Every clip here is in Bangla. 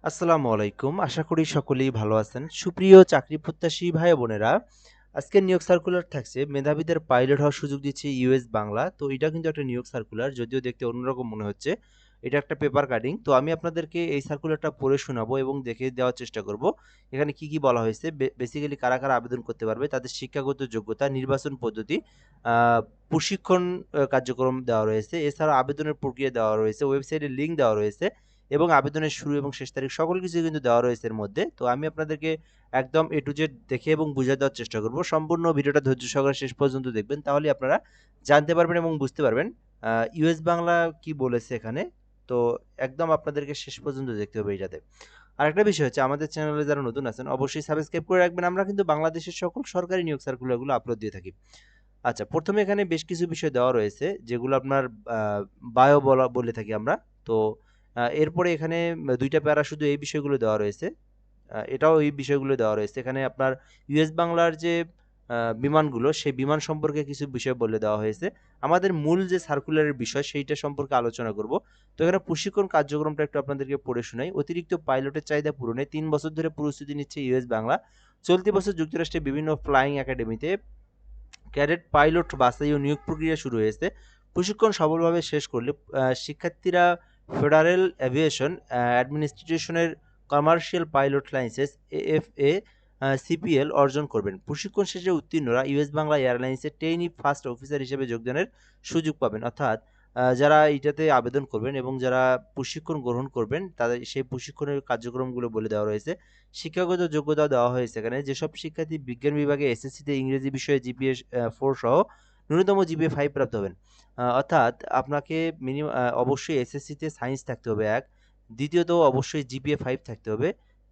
আসসালামু আলাইকুম। আশা করি সকলেই ভালো আছেন। সুপ্রিয় চাকরি প্রত্যাশী ভাই ও বোনেরা, আজকের নিয়োগ সার্কুলার থাকছে মেধাবীদের পাইলট হওয়ার সুযোগ দিচ্ছে ইউএস বাংলা। তো এটা কিন্তু একটা নিয়োগ সার্কুলার, যদিও দেখতে অন্যরকম মনে হচ্ছে। এটা একটা পেপার কাটিং। তো আমি আপনাদেরকে এই সার্কুলারটা পড়ে শোনাবো এবং দেখে দেওয়ার চেষ্টা করব। এখানে কি, কি বলা হয়েছে, বেসিক্যালি কারা, কারা আবেদন করতে পারবে, তাদের শিক্ষাগত যোগ্যতা, নির্বাচন পদ্ধতি, আ প্রশিক্ষণ কার্যক্রম দেওয়া রয়েছে। এছাড়াও আবেদনের প্রক্রিয়া দেওয়া রয়েছে, ওয়েবসাইটের লিঙ্ক দেওয়া রয়েছে। এবং আবেদনের শুরু এবং শেষ তারিখ সকল কিছুই কিন্তু দেওয়া রয়েছে এর মধ্যে। তো আমি আপনাদেরকে একদম A to Z দেখে এবং বুঝিয়ে দেওয়ার চেষ্টা করব। সম্পূর্ণ ভিডিওটা ধৈর্য সহকারে শেষ পর্যন্ত দেখবেন। তাহলেই আপনারা জানতে পারবেন এবং বুঝতে পারবেন ইউএস বাংলা কি বলেছে এখানে। তো একদম আপনাদেরকে শেষ পর্যন্ত দেখতে হবে এইটাতে। আরেকটা বিষয় হচ্ছে, আমাদের চ্যানেলে যারা নতুন আছেন অবশ্যই সাবস্ক্রাইব করে রাখবেন। আমরা কিন্তু বাংলাদেশের সকল সরকারি নিয়োগ সার্কুলারগুলো আপলোড দিয়ে থাকি। আচ্ছা, ১ম এ এখানে বেশ কিছু বিষয় দেওয়া রয়েছে যেগুলো আপনার আ বায়ো বলে থাকি আমরা। তো এরপরে এখানে ২ টা প্যারা শুধু এই বিষয়গুলো দেওয়া রয়েছে। এটাও এই বিষয়গুলো দেওয়া রয়েছে। এখানে আপনার ইউএস বাংলার যে বিমানগুলো, সেই বিমান সম্পর্কে কিছু বিষয় বলে দেওয়া হয়েছে। আমাদের মূল যে সার্কুলারের বিষয় সেইটা সম্পর্কে আলোচনা করব। তো এখানে প্রশিক্ষণ কার্যক্রমটা একটু আপনাদেরকে পড়ে শোনাই। অতিরিক্ত পাইলটের চাহিদা পূরণে ৩ বছর ধরে প্রস্তুতি নিচ্ছে ইউএস বাংলা। চলতি বছর যুক্তরাষ্ট্রের বিভিন্ন ফ্লাইং একাডেমিতে ক্যাডেট পাইলট বাছাই ও নিয়োগ প্রক্রিয়া শুরু হয়েছে। প্রশিক্ষণ সফলভাবে শেষ করলে শিক্ষার্থীরা ফেডারেল এভিয়েশন অ্যাডমিনিস্ট্রেশনের commercial pilot license AFA CPL অর্জন করবেন। প্রশিক্ষণ শেষে উত্তীর্ণরা ইউএস বাংলা এয়ারলাইন্সের ট্রেইনি ফার্স্ট অফিসার হিসেবে যোগদানের সুযোগ পাবেন। অর্থাৎ যারা এটাতে আবেদন করবেন এবং যারা প্রশিক্ষণ গ্রহণ করবেন তাদের সেই প্রশিক্ষণের কার্যক্রমগুলো বলে দেওয়া রয়েছে। শিক্ষাগত যোগ্যতা দেওয়া হয়েছে এখানে। যেসব শিক্ষার্থী বিজ্ঞান বিভাগে এসএসসিতে ইংরেজি বিষয়ে জিপিএ 4 সহ ন্যূনতম জিপিএ 5 প্রাপ্ত হবেন। অর্থাৎ আপনাকে অবশ্যই এসএসসিতে সায়েন্স থাকতে হবে ১, দ্বিতীয়ত অবশ্যই জিপিএ 5 থাকতে হবে।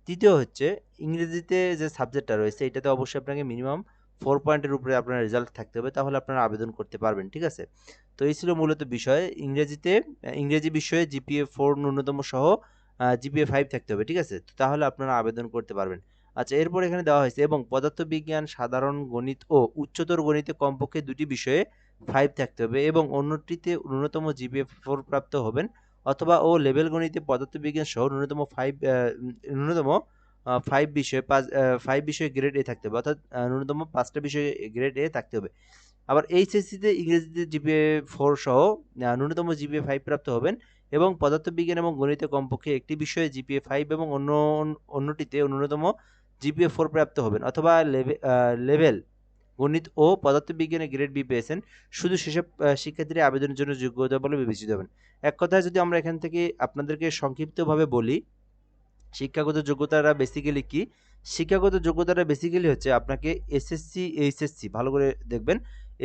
তৃতীয় হচ্ছে ইংরেজিতে যে সাবজেক্টটা রয়েছে এটাতে অবশ্যই আপনাকে মিনিমাম 4 পয়েন্টের উপরে আপনার রেজাল্ট থাকতে হবে। তাহলে আপনারা আবেদন করতে পারবেন। ঠিক আছে? তো এই ছিল মূলত বিষয়। ইংরেজিতে ইংরেজি বিষয়ে জিপিএ 4 ন্যূনতম সহ জিপিএ 5 থাকতে হবে। ঠিক আছে? তো তাহলে আপনারা আবেদন করতে পারবেন। আচ্ছা, এরপর এখানে দেওয়া হয়েছে এবং পদার্থবিজ্ঞান, সাধারণ গণিত ও উচ্চতর গণিতে কমপক্ষে ২ টি বিষয়ে 5 থাকতে হবে এবং অন্যটিতে ন্যূনতম জিপিএ 4 প্রাপ্ত হবেন, অথবা ও লেভেল গণিতে পদার্থবিজ্ঞান সহ ন্যূনতম 5 বিষয়ে 5 বিষয়ে গ্রেড A থাকতে হবে। অর্থাৎ ন্যূনতম ৫ টা বিষয়ে গ্রেড A থাকতে হবে। আবার এইচএসসিতে ইংরেজিতে জিপিএ 4 সহ ন্যূনতম জিপিএ 5 প্রাপ্ত হবেন এবং পদার্থবিজ্ঞান এবং গণিতে কমপক্ষে একটি বিষয়ে জিপিএ 5 এবং অন্যটিতে ন্যূনতম জিপিএ 4 প্রাপ্ত হবেন, অথবা লেভেল গণিত ও পদার্থবিজ্ঞানে গ্রেড বি পেয়েছেন। শুধু সেসব শিক্ষার্থীরা আবেদনের জন্য যোগ্যতা বলে বিবেচিত হবেন। এক কথায় যদি আমরা এখান থেকে আপনাদেরকে সংক্ষিপ্তভাবে বলি, শিক্ষাগত যোগ্যতাটা বেসিক্যালি কি? শিক্ষাগত যোগ্যতাটা বেসিক্যালি হচ্ছে আপনাকে এসএসসি, এইচএসসি ভালো করে দেখবেন।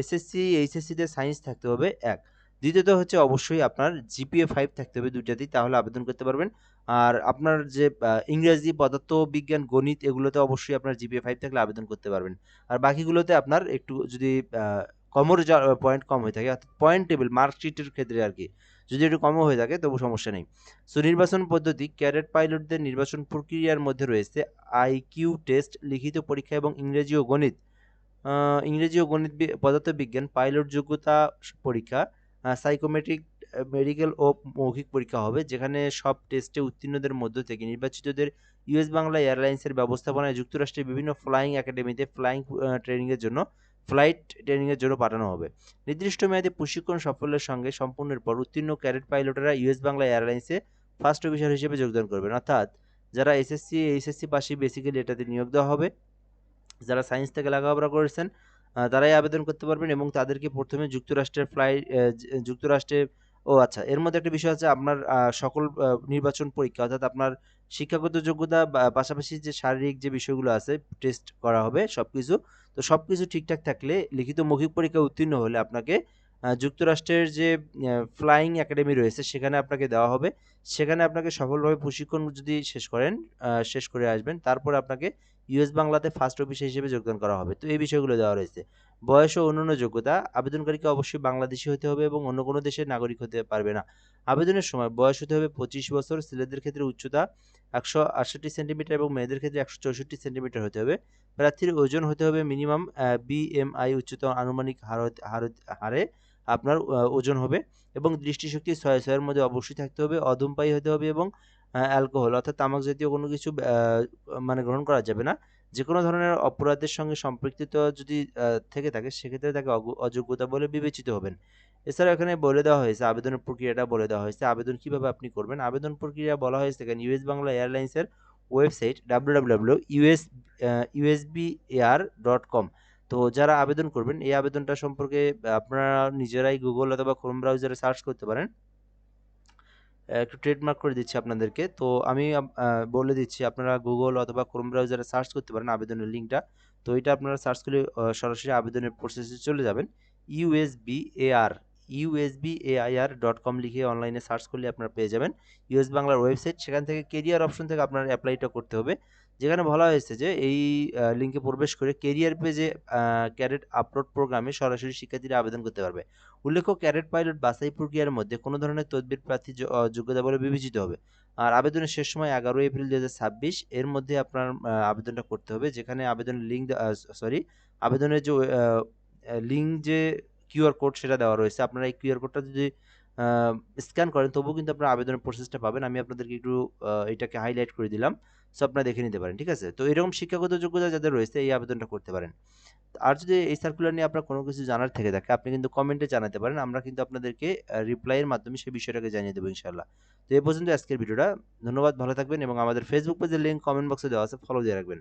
এসএসসি, এইচএসসিতে সায়েন্স থাকতে হবে ১। দ্বিতীয়ত হচ্ছে অবশ্যই আপনার জিপিএ 5 থাকতে হবে ২ টাতেই, তাহলে আবেদন করতে পারবেন। আর আপনার যে ইংরেজি, পদার্থবিজ্ঞান, গণিত এগুলোতে অবশ্যই আপনার জিপিএ 5 থাকলে আবেদন করতে পারবেন। আর বাকিগুলোতে আপনার একটু যদি আ কমর যা পয়েন্ট কম হয়ে থাকে, অর্থাৎ পয়েন্ট টেবল মার্কশিটের ক্ষেত্রে আরকি। যদি একটু কমও হয়ে থাকে তবু সমস্যা নেই। সো নির্বাচন পদ্ধতি, ক্যাডেট পাইলটদের নির্বাচন প্রক্রিয়ার মধ্যে রয়েছে আইকিউ টেস্ট, লিখিত পরীক্ষা এবং ইংরেজি ও গণিত। পদার্থবিজ্ঞান, পাইলট যোগ্যতা পরীক্ষা, সাইকোমেট্রিক, মেডিকেল ও মৌখিক পরীক্ষা হবে, যেখানে সব টেস্টে উত্তীর্ণদের মধ্য থেকে নির্বাচিতদের ইউএস বাংলা এয়ারলাইন্সের ব্যবস্থাপনায় যুক্তরাষ্ট্রের বিভিন্ন ফ্লাইং একাডেমিতে ফ্লাইট ট্রেনিং এর জন্য পাঠানো হবে। নির্দিষ্ট মেয়াদে প্রশিক্ষণ সাফল্যের সঙ্গে সম্পূর্ণের পর উত্তীর্ণ ক্যাডেট পাইলটেরা ইউএস বাংলা এয়ারলাইন্সে ফার্স্ট অফিসার হিসেবে যোগদান করবেন। অর্থাৎ যারা এসএসসি, এইচএসসি পাশে বেসিক্যালি এটাতে নিয়োগ দেওয়া হবে। যারা সায়েন্স থেকে লেখাপড়া করেছেন তারাই আবেদন করতে পারবেন এবং তাদেরকে ১ম এ যুক্তরাষ্ট্রের যুক্তরাষ্ট্রে আচ্ছা, এর মধ্যে একটা বিষয় আছে, আপনার সকল নির্বাচন পরীক্ষা, অর্থাৎ আপনার শিক্ষাগত যোগ্যতা পাশাপাশি যে শারীরিক যে বিষয়গুলো আছে টেস্ট করা হবে সবকিছু। তো সবকিছু ঠিকঠাক থাকলে লিখিত মৌখিক পরীক্ষায় উত্তীর্ণ হলে আপনাকে যুক্তরাষ্ট্রের যে ফ্লাইং একাডেমি রয়েছে সেখানে আপনাকে দেওয়া হবে। সেখানে আপনাকে সফলভাবে প্রশিক্ষণ যদি শেষ করেন, শেষ করে আসবেন, তারপরে আপনাকে ইউএস বাংলাতে ফার্স্ট অফিসার হিসেবে যোগদান করা হবে। তো এই বিষয়গুলো দেওয়া রয়েছে। বয়স ও অন্যান্য যোগ্যতা, আবেদনকারীকে অবশ্যই বাংলাদেশী হতে হবে এবং অন্য কোনো দেশের নাগরিক হতে পারবে না। আবেদনের সময় বয়স হতে হবে ২৫ বছর। ছেলেদের ক্ষেত্রে উচ্চতা ১৬৮ সেন্টিমিটার এবং মেয়েদের ক্ষেত্রে ১৬৪ সেন্টিমিটার হতে হবে। প্রার্থীর ওজন হতে হবে মিনিমাম বিএমআই উচ্চতম আনুমানিক হারে আপনার ওজন হবে এবং দৃষ্টিশক্তি ৬/৬ এর মধ্যে অবশ্যই থাকতে হবে। অধূমপায়ী হতে হবে এবং অ্যালকোহল অর্থাৎ তামাক জাতীয় কোনো কিছু মানে গ্রহণ করা যাবে না। যেকোনো ধরনের অপরাধের সঙ্গে সম্পৃক্ত যদি থেকে থাকে সেক্ষেত্রে তাকে অযোগ্যতা বলে বিবেচিত হবেন। এছাড়াও এখানে বলে দেওয়া হয়েছে আবেদনের প্রক্রিয়াটা বলে দেওয়া হয়েছে। আবেদন কিভাবে আপনি করবেন? আবেদন প্রক্রিয়া বলা হয়েছে এখানে ইউএস বাংলা এয়ারলাইন্সের ওয়েবসাইট www.usbair.com। তো যারা আবেদন করবেন এই আবেদনটা সম্পর্কে আপনারা নিজেরাই গুগল অথবা ক্রোম ব্রাউজারে সার্চ করতে পারেন। একটু ট্রেডমার্ক করে দিচ্ছি আপনাদেরকে। তো আমি বলে দিচ্ছি আপনারা গুগল অথবা ক্রোম ব্রাউজারে সার্চ করতে পারেন আবেদনের লিঙ্কটা। তো এটা আপনারা সার্চ করলে সরাসরি আবেদনের প্রসেসে চলে যাবেন। ইউএসবিএআর usbair.com লিখে অনলাইনে সার্চ করলে আপনারা পেয়ে যাবেন ইউএস বাংলার ওয়েবসাইট। সেখান থেকে কেরিয়ার অপশন থেকে আপনার অ্যাপ্লাইটা করতে হবে। যেখানে বলা হয়েছে যে এই লিঙ্কে প্রবেশ করে কেরিয়ার পেজে ক্যাডেট আপলোড প্রোগ্রামে সরাসরি শিক্ষার্থীরা আবেদন করতে পারবে। উল্লেখ্য ক্যাডেট পাইলট বাছাই প্রক্রিয়ার মধ্যে কোনো ধরনের তদবির প্রার্থী যোগ্যতা বলে বিবেচিত হবে। আর আবেদনের শেষ সময় 11 এপ্রিল 2026 এর মধ্যে আপনার আবেদনটা করতে হবে। যেখানে আবেদনের লিঙ্ক আবেদনের যে লিঙ্ক যে কিউআর কোড সেটা দেওয়া রয়েছে। আপনারা এই কিউআর কোডটা যদি স্ক্যান করেন তবুও কিন্তু আপনারা আবেদনের প্রসেসটা পাবেন। আমি আপনাদেরকে একটু এটাকে হাইলাইট করে দিলাম। সো আপনারা দেখে নিতে পারেন। ঠিক আছে? তো এরকম শিক্ষাগত যোগ্যতা যাদের রয়েছে এই আবেদনটা করতে পারেন। আর যদি এই সার্কুলার নিয়ে আপনার কোনো কিছু জানার থেকে থাকে আপনি কিন্তু কমেন্টে জানাতে পারেন। আমরা কিন্তু আপনাদেরকে রিপ্লাইয়ের মাধ্যমে সেই বিষয়টাকে জানিয়ে দেবো ইনশাআল্লাহ। তো এই পর্যন্ত আজকের ভিডিওটা। ধন্যবাদ, ভালো থাকবেন এবং আমাদের ফেসবুক পেজের লিঙ্ক কমেন্ট বক্সে দেওয়া আছে, ফলো দিয়ে রাখবেন।